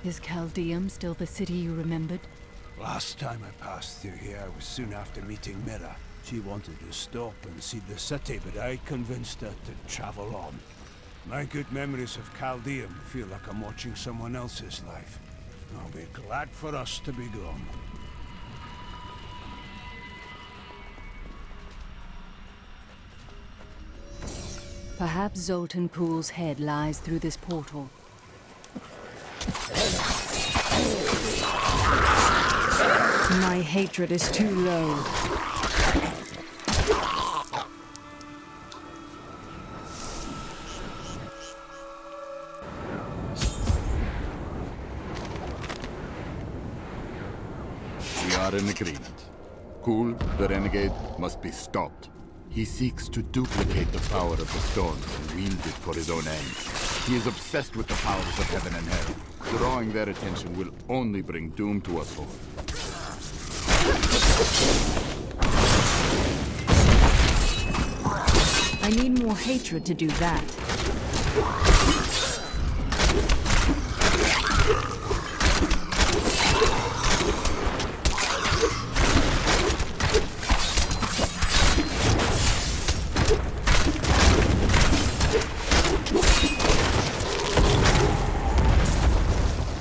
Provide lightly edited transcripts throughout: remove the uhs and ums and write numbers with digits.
Is Chaldeum still the city you remembered? Last time I passed through here was soon after meeting Mira. She wanted to stop and see the city, but I convinced her to travel on. My good memories of Chaldeum feel like I'm watching someone else's life. I'll be glad for us to be gone. Perhaps Zoltan Pool's head lies through this portal. My hatred is too low. We are in agreement. Pool, the renegade, must be stopped. He seeks to duplicate the power of the stone and wield it for his own ends. He is obsessed with the powers of heaven and hell. Drawing their attention will only bring doom to us all. I need more hatred to do that.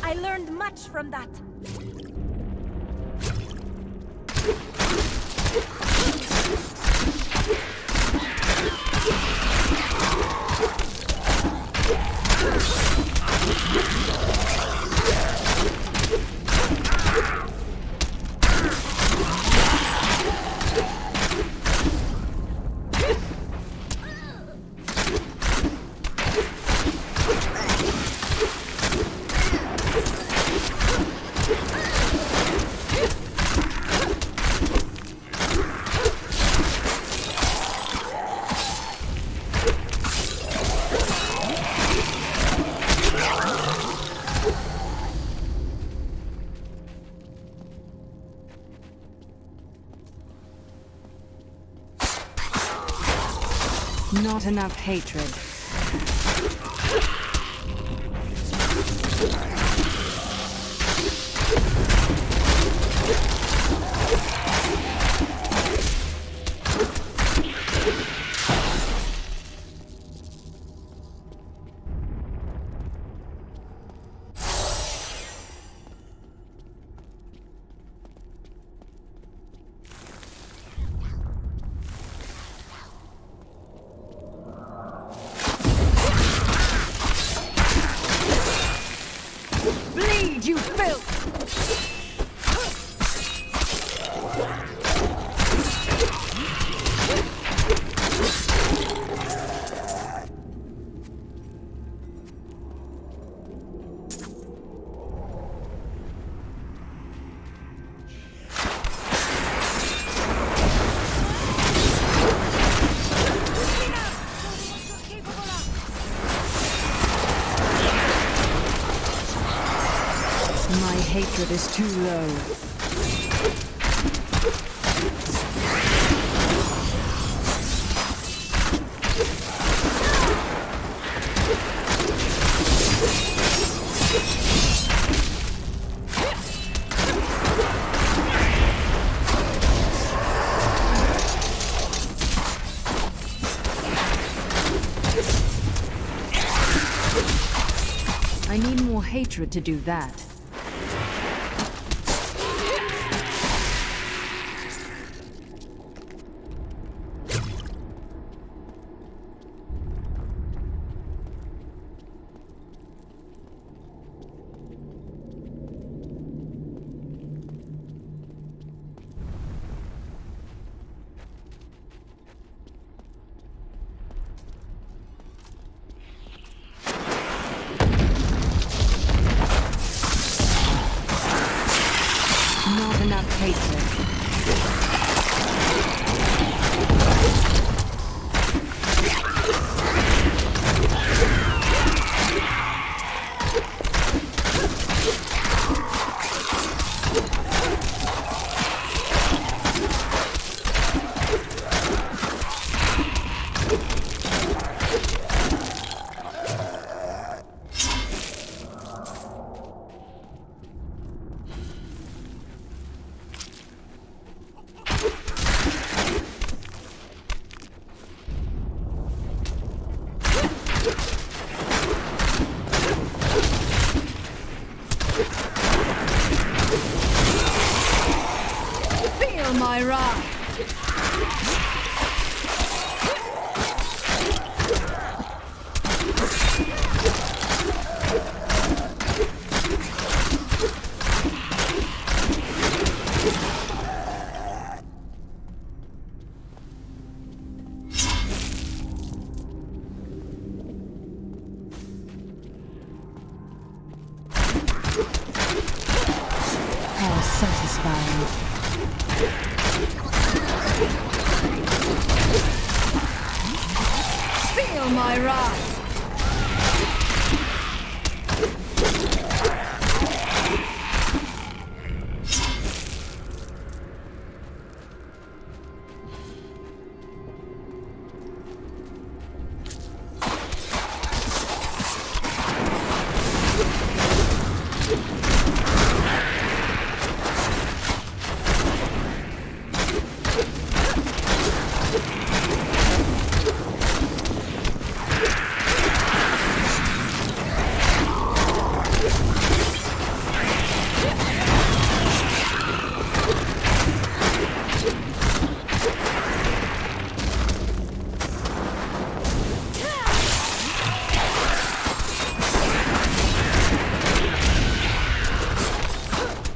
I learned much from that. Not enough hatred. Bleed, you filth! My hatred is too low. I need more hatred to do that. Feel my wrath. How satisfying. Feel my wrath.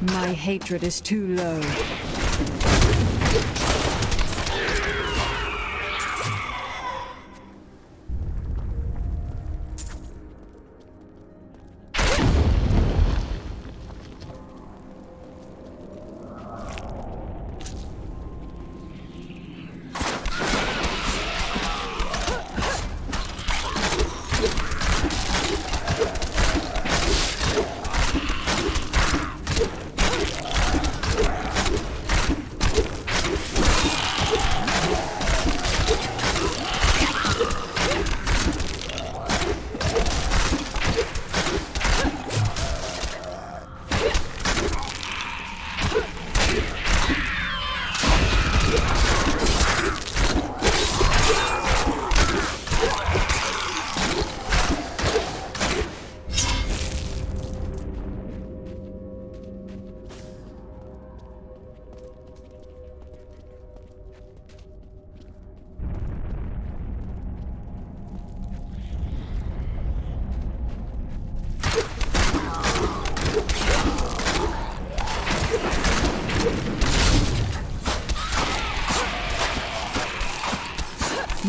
My hatred is too low.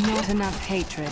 Not enough hatred.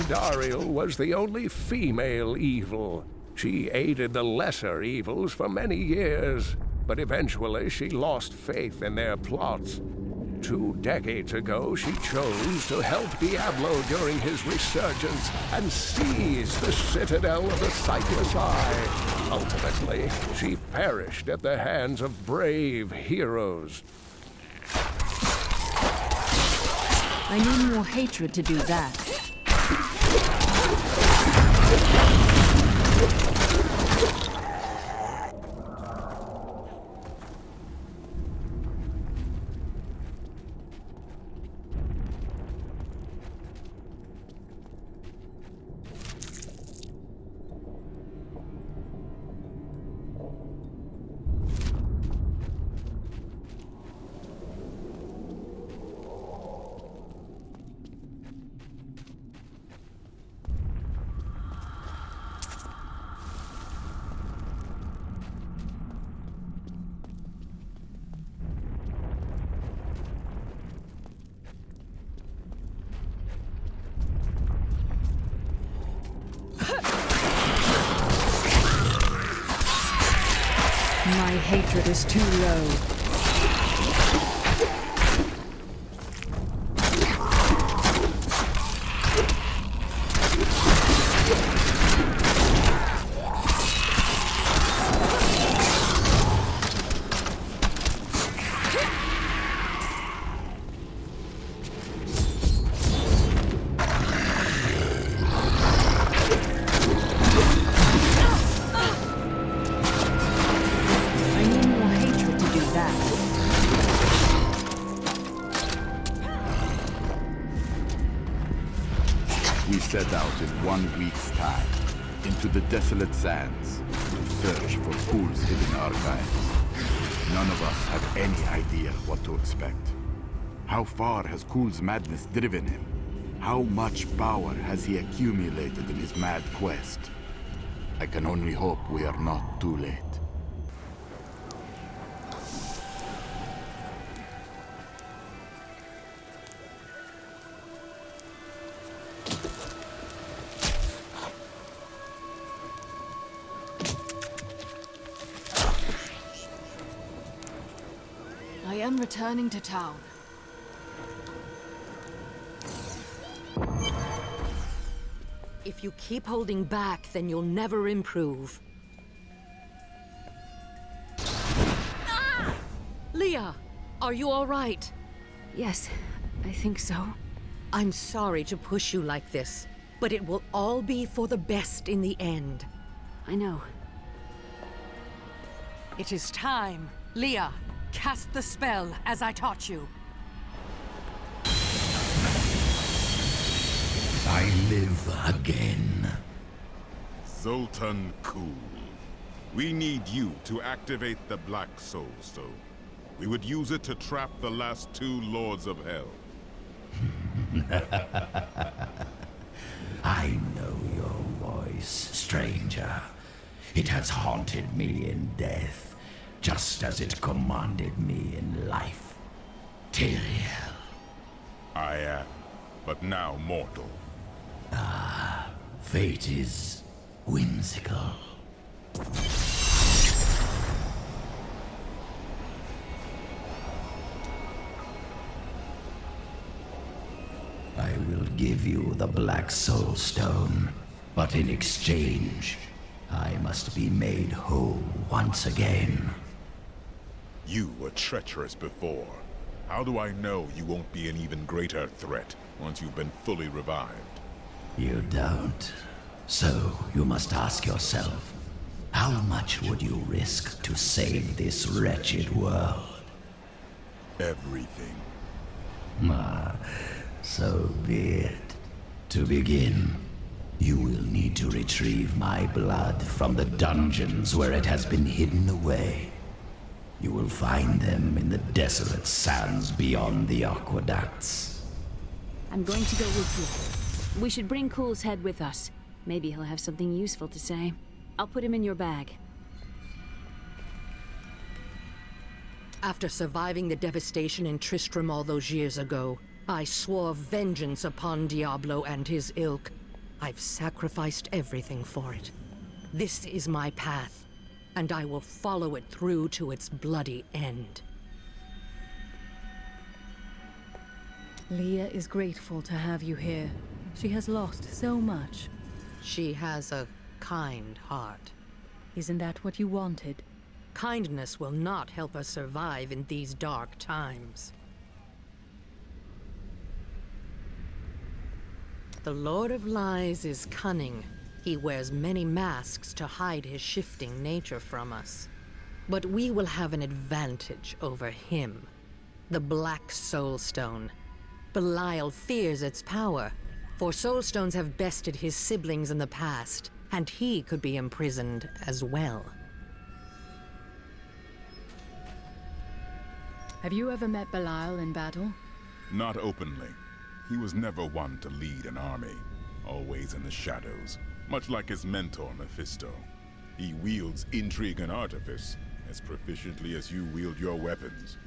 Dariel was the only female evil. She aided the lesser evils for many years, but eventually she lost faith in their plots. 2 decades ago, she chose to help Diablo during his resurgence and seize the citadel of the Sightless Eye. Ultimately, she perished at the hands of brave heroes. I need more hatred to do that. My hatred is too low. set out in 1 week's time into the desolate sands to search for Kuhl's hidden archives. None of us have any idea what to expect. How far has Kuhl's madness driven him? How much power has he accumulated in his mad quest? I can only hope we are not too late. I am returning to town. If you keep holding back, then you'll never improve. Ah! Leah, are you all right? Yes, I think so. I'm sorry to push you like this, but it will all be for the best in the end. I know. It is time. Leah, cast the spell as I taught you. I live again. Zoltan Kuhl. We need you to activate the Black Soul Stone. We would use it to trap the last 2 Lords of Hell. I know your voice, stranger. It has haunted me in death, just as it commanded me in life. Tyrael. I am, but now mortal. Fate is whimsical. I will give you the Black Soul Stone, but in exchange, I must be made whole once again. You were treacherous before. How do I know you won't be an even greater threat once you've been fully revived? You don't. So you must ask yourself, how much would you risk to save this wretched world? Everything. So be it. To begin, you will need to retrieve my blood from the dungeons where it has been hidden away. You will find them in the desolate sands beyond the aqueducts. I'm going to go with you. We should bring Kuhl's head with us. Maybe he'll have something useful to say. I'll put him in your bag. After surviving the devastation in Tristram all those years ago, I swore vengeance upon Diablo and his ilk. I've sacrificed everything for it. This is my path, and I will follow it through to its bloody end. Leah is grateful to have you here. She has lost so much. She has a kind heart. Isn't that what you wanted? Kindness will not help us survive in these dark times. The Lord of Lies is cunning. He wears many masks to hide his shifting nature from us. But we will have an advantage over him. The Black Soul Stone. Belial fears its power, for Soul Stones have bested his siblings in the past, and he could be imprisoned as well. Have you ever met Belial in battle? Not openly. He was never one to lead an army, always in the shadows, much like his mentor Mephisto. He wields intrigue and artifice as proficiently as you wield your weapons.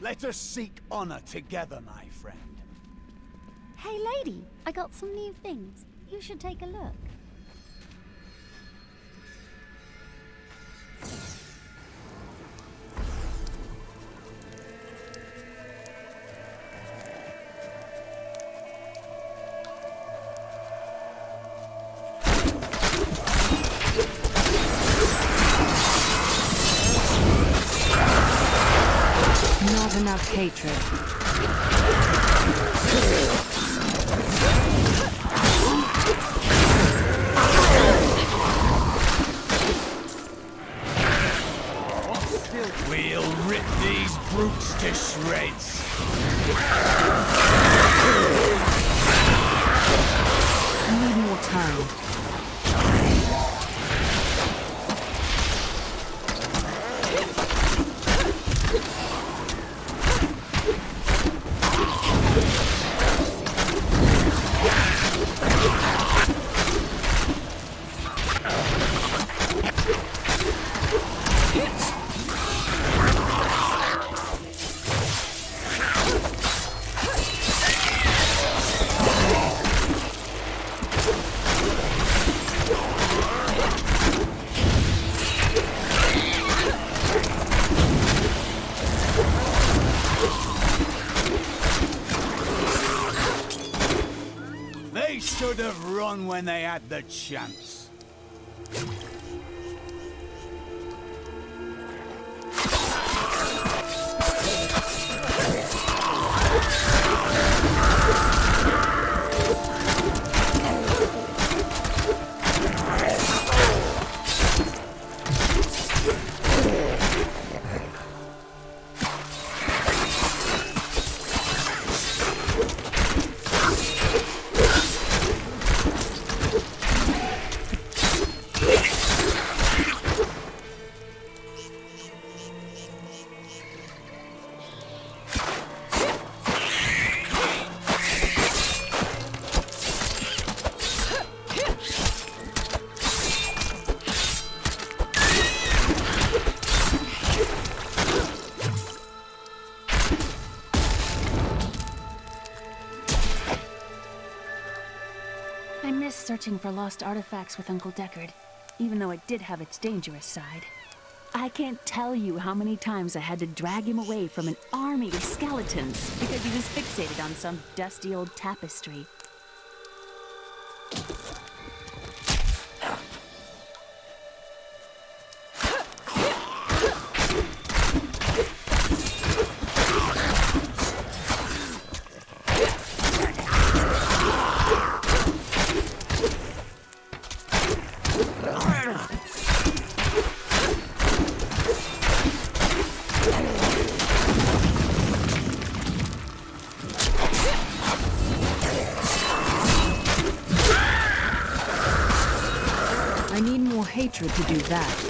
Let us seek honor together, my friend. Hey lady, I got some new things. You should take a look. Not enough hatred. We'll rip these brutes to shreds. I need more time. They should have run when they had the chance. I miss searching for lost artifacts with Uncle Deckard, even though it did have its dangerous side. I can't tell you how many times I had to drag him away from an army of skeletons because he was fixated on some dusty old tapestry. I need more hatred to do that.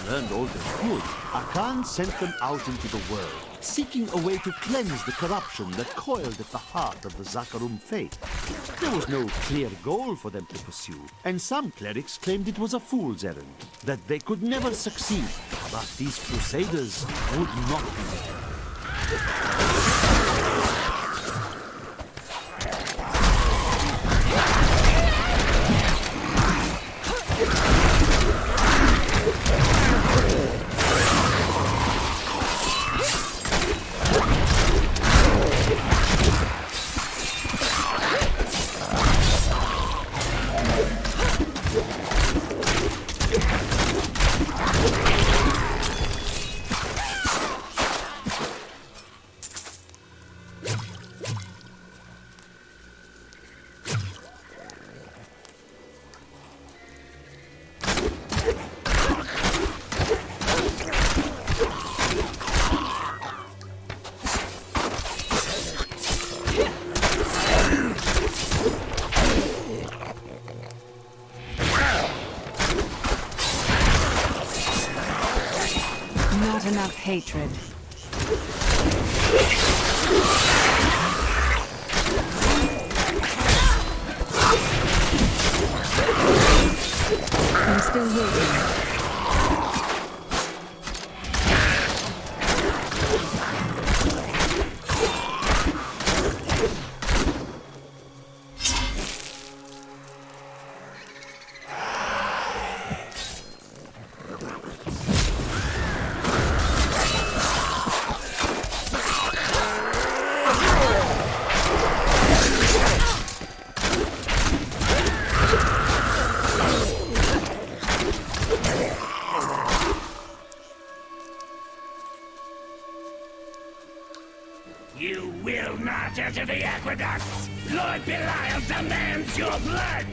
Learned all they could, Akan sent them out into the world, seeking a way to cleanse the corruption that coiled at the heart of the Zakarum faith. There was no clear goal for them to pursue, and some clerics claimed it was a fool's errand, that they could never succeed. But these crusaders would not be deterred. hatred. I'm still waiting. You will not enter the aqueducts! Lord Belial demands your blood!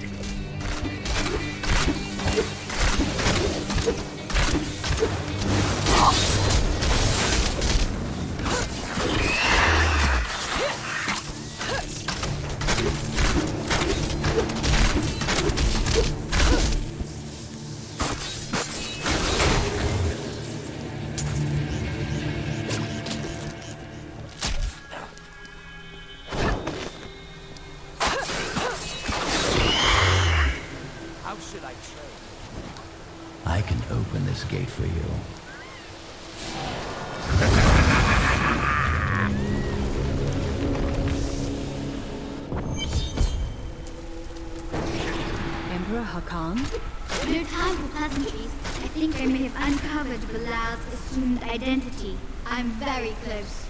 I can open this gate for you. Emperor Hakan? No time for pleasantries. I think I may have uncovered Belial's assumed identity. I'm very close.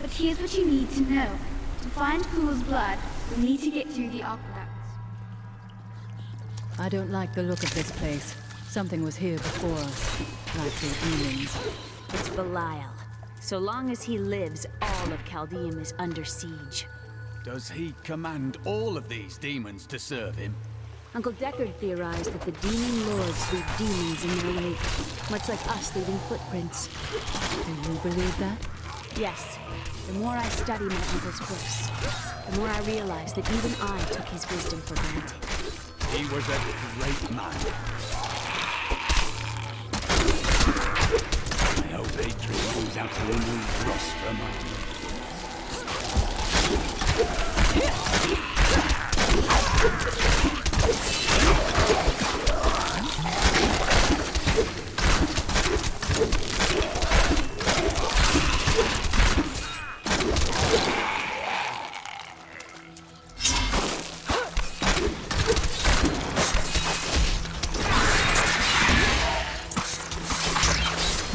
But here's what you need to know. To find Kul's blood, we'll need to get through the aqueducts. I don't like the look of this place. Something was here before us, like the demons. It's Belial. So long as he lives, all of Chaldeum is under siege. Does he command all of these demons to serve him? Uncle Deckard theorized that the demon lords leave demons in their wake, much like us leaving footprints. Do you believe that? Yes. The more I study my uncle's books, the more I realize that even I took his wisdom for granted. He was a great man. I hope hatred moves out to remove rust from my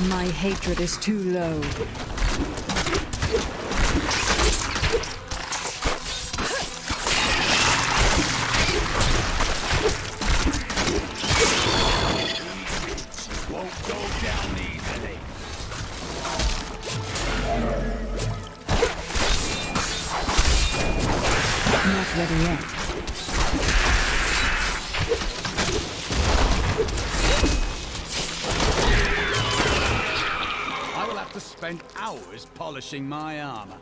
My hatred is too low. won't go down easily. Not ready yet. I will have to spend hours polishing my armor.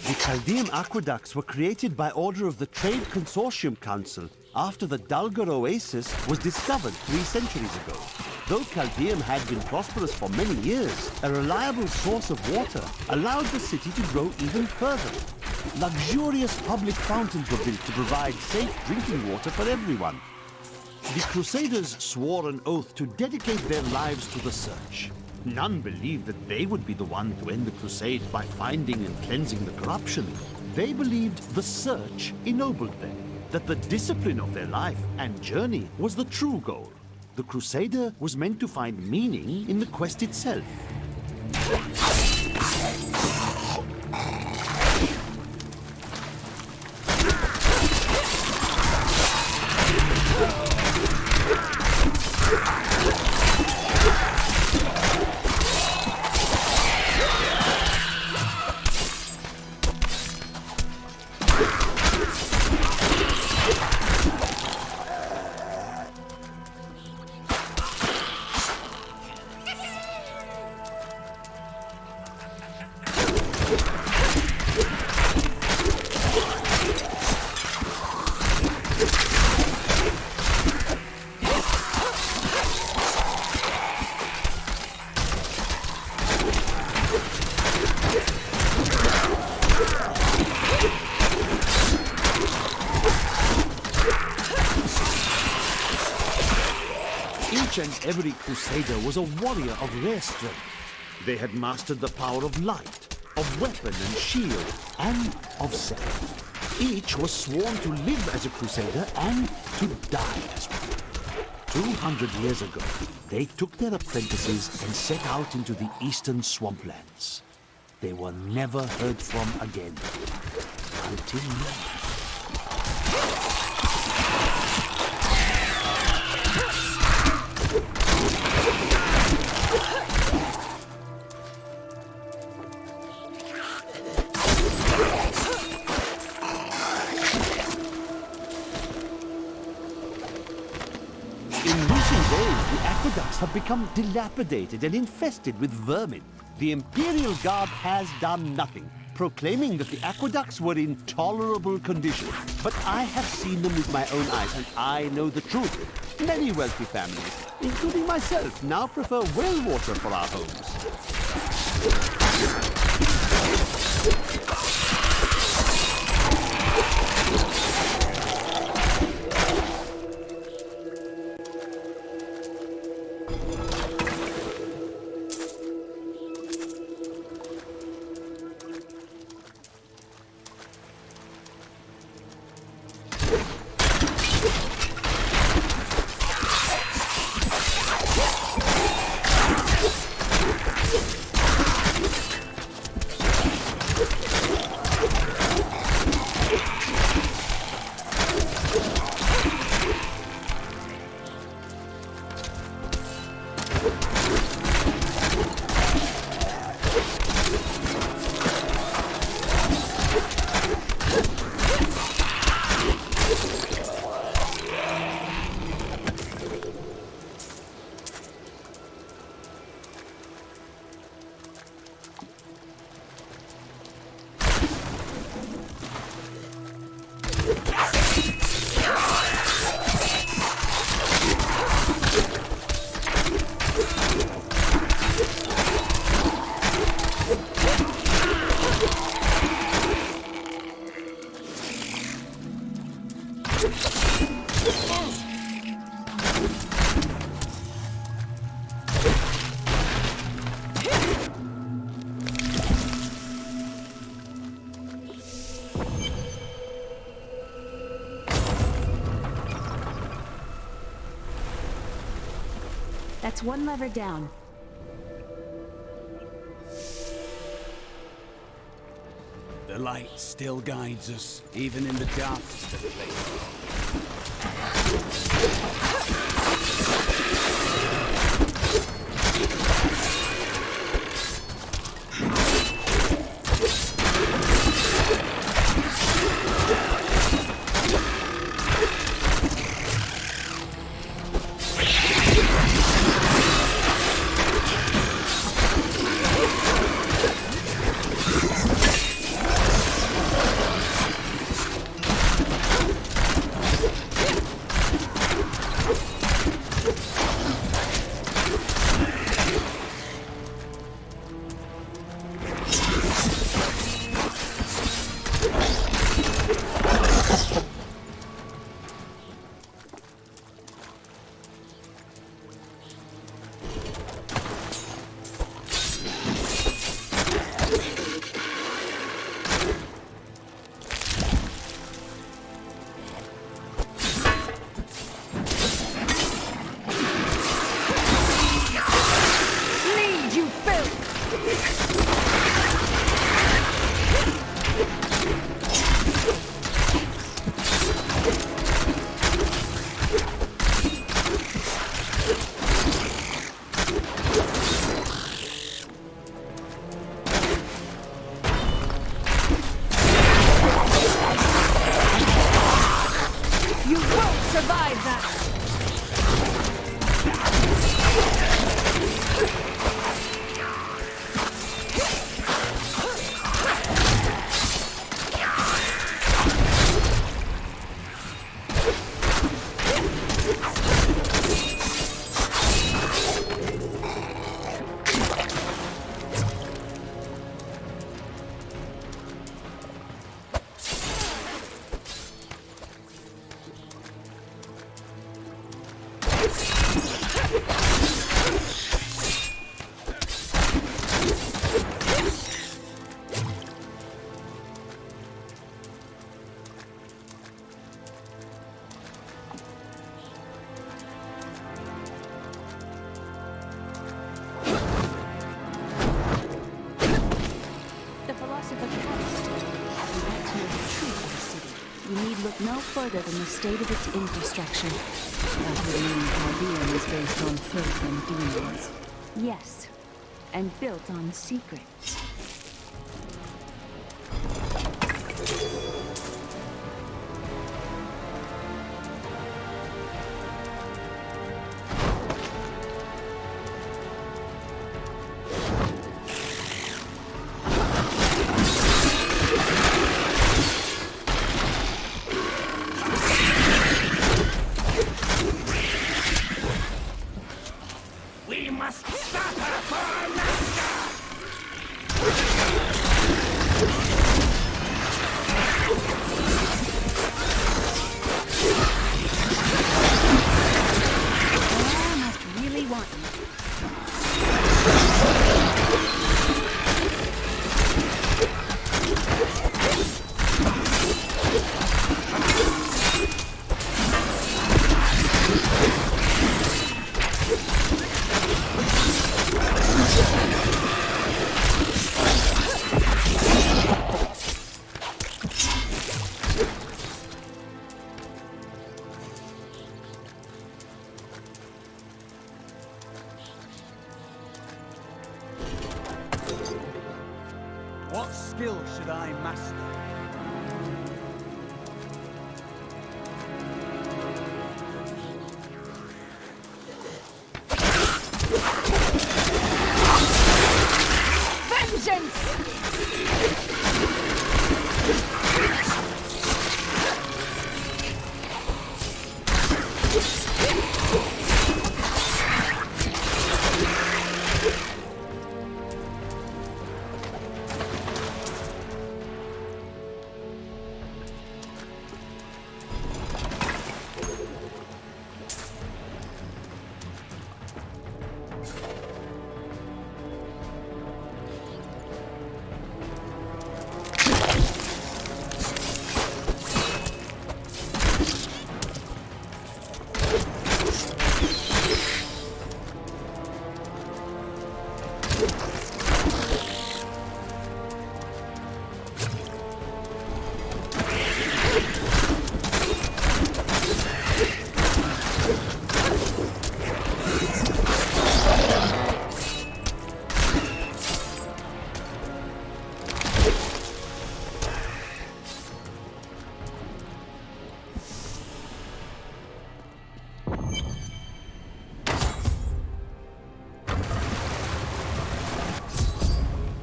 The Chaldean aqueducts were created by order of the Trade Consortium Council after the Dulgar Oasis was discovered 3 centuries ago. Though Chaldeum had been prosperous for many years, a reliable source of water allowed the city to grow even further. Luxurious public fountains were built to provide safe drinking water for everyone. The Crusaders swore an oath to dedicate their lives to the search. None believed that they would be the one to end the crusade by finding and cleansing the corruption. They believed the search ennobled them, that the discipline of their life and journey was the true goal. The Crusader was meant to find meaning in the quest itself. Each and every crusader was a warrior of rare strength. They had mastered the power of light, of weapon and shield, and of self. Each was sworn to live as a crusader and to die as one. 200 years ago, they took their apprentices and set out into the eastern swamplands. They were never heard from again. Until now. Aqueducts have become dilapidated and infested with vermin. The Imperial Guard has done nothing, proclaiming that the aqueducts were in tolerable condition. But I have seen them with my own eyes, and I know the truth. Many wealthy families, including myself, now prefer well water for our homes. That's one lever down. The light still guides us, even in the darkest of places. no further than the state of its infrastructure. That would mean Chaldean is based on filth and demons. Yes, and built on secrets. We must stop her for our master! I must really want you. What skill should I master?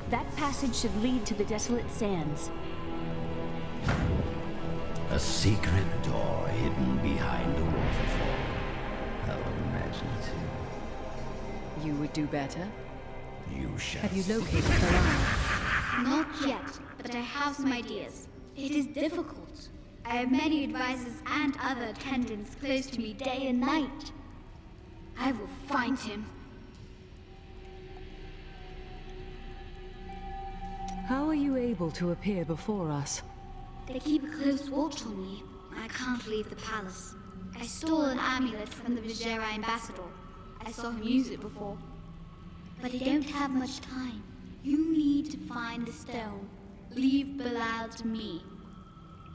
That passage should lead to the desolate sands. A secret door hidden behind a waterfall. How imaginative. You would do better. You shall. Have you located the line? Not yet, but I have some ideas. It is difficult. I have many advisors and other attendants close to me day and night. I will find him. How are you able to appear before us? They keep a close watch on me. I can't leave the palace. I stole an amulet from the Vijera ambassador. I saw him use it before. But I don't have much time. You need to find the stone. Leave Bilal to me.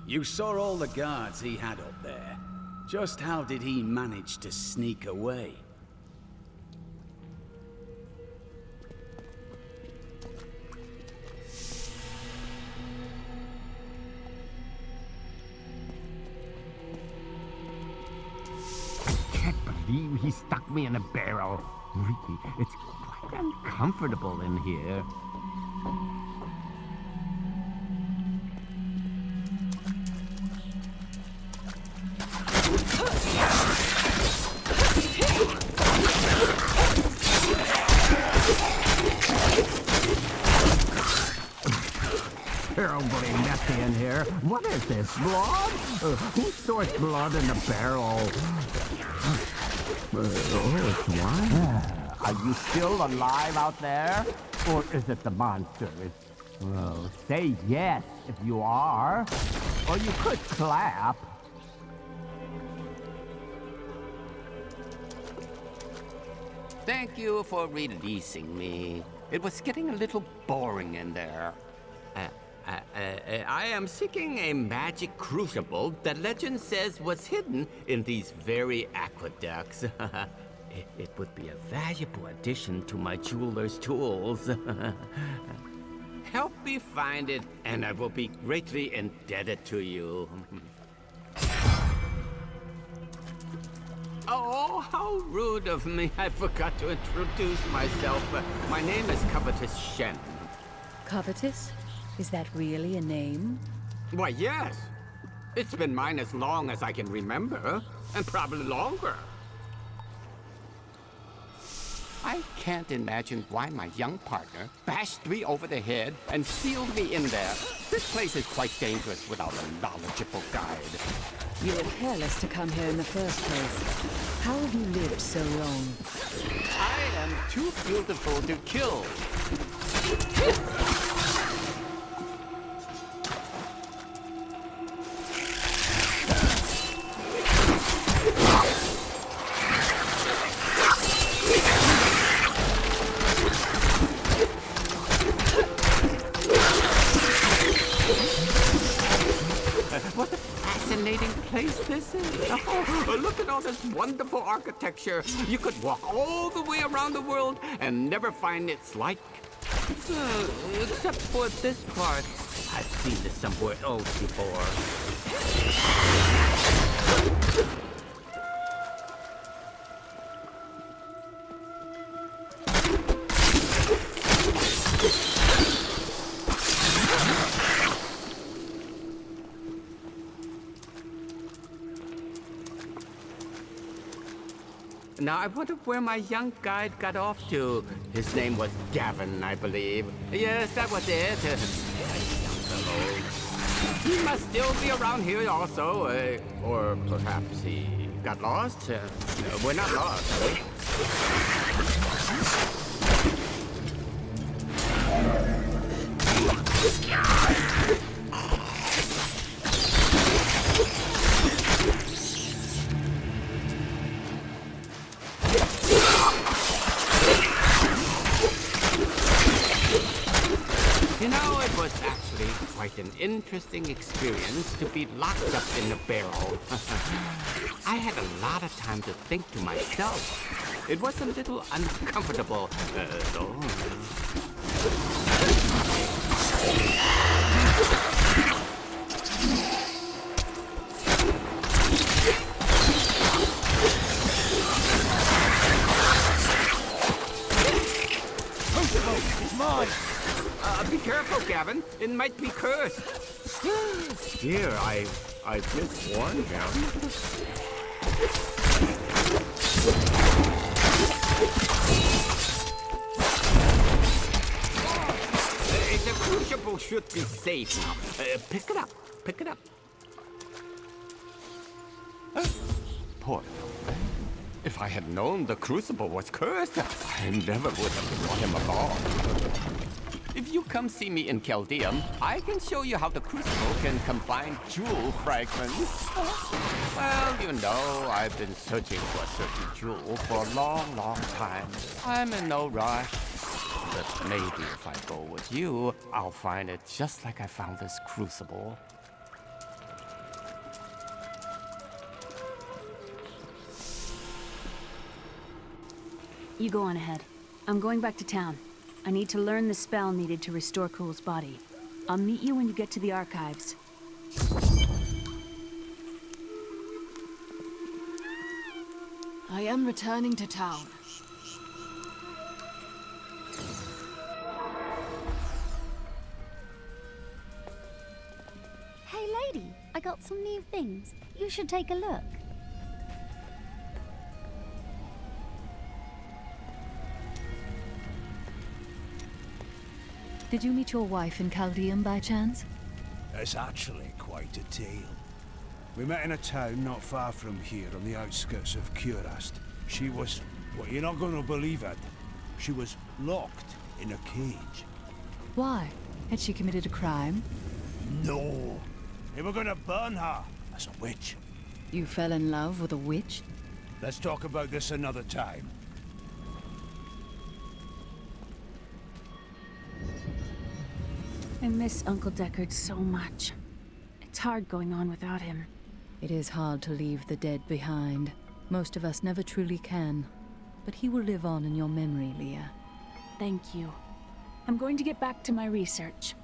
You saw all the guards he had up there. Just how did he manage to sneak away? Believe he stuck me in a barrel. Really, it's quite uncomfortable in here. Terribly messy in here. What is this, blood? Who stores blood in a barrel? Oh, it's wine. Are you still alive out there? Or is it the monsters? Well, say yes if you are. Or you could clap. Thank you for releasing me. It was getting a little boring in there. I am seeking a magic crucible that legend says was hidden in these very aqueducts. It would be a valuable addition to my jeweler's tools. Help me find it, and I will be greatly indebted to you. Oh, how rude of me. I forgot to introduce myself. My name is Covetous Shen. Covetous? Is that really a name? Why, yes. It's been mine as long as I can remember, and probably longer. I can't imagine why my young partner bashed me over the head and sealed me in there. This place is quite dangerous without a knowledgeable guide. You were careless to come here in the first place. How have you lived so long? I am too beautiful to kill. What a fascinating place this is. Oh, look at all this wonderful architecture. You could walk all the way around the world and never find its like. Except for this part. I've seen this somewhere else before. Now, I wonder where my young guide got off to. His name was Gavin, I believe. Yes, that was it. He must still be around here also. Or perhaps he got lost. We're not lost, are we? You know, it was actually quite an interesting experience to be locked up in a barrel. I had a lot of time to think to myself. It was a little uncomfortable, though. It's mine! Be careful, Gavin. It might be cursed. Dear, I just warned him. The crucible should be safe now. Pick it up. Pick it up. Poor man. If I had known the crucible was cursed, I never would have brought him along. If you come see me in Chaldeum, I can show you how the crucible can combine jewel fragments. Well, you know, I've been searching for a certain jewel for a long, long time. I'm in no rush. But maybe if I go with you, I'll find it just like I found this crucible. You go on ahead. I'm going back to town. I need to learn the spell needed to restore Cool's body. I'll meet you when you get to the archives. I am returning to town. Hey lady, I got some new things. You should take a look. Did you meet your wife in Chaldeum by chance? It's actually quite a tale. We met in a town not far from here on the outskirts of Curast. She was... well, you're not going to believe it. She was locked in a cage. Why? Had she committed a crime? No. They were going to burn her as a witch. You fell in love with a witch? Let's talk about this another time. I miss Uncle Deckard so much. It's hard going on without him. It is hard to leave the dead behind. Most of us never truly can. But he will live on in your memory, Leah. Thank you. I'm going to get back to my research.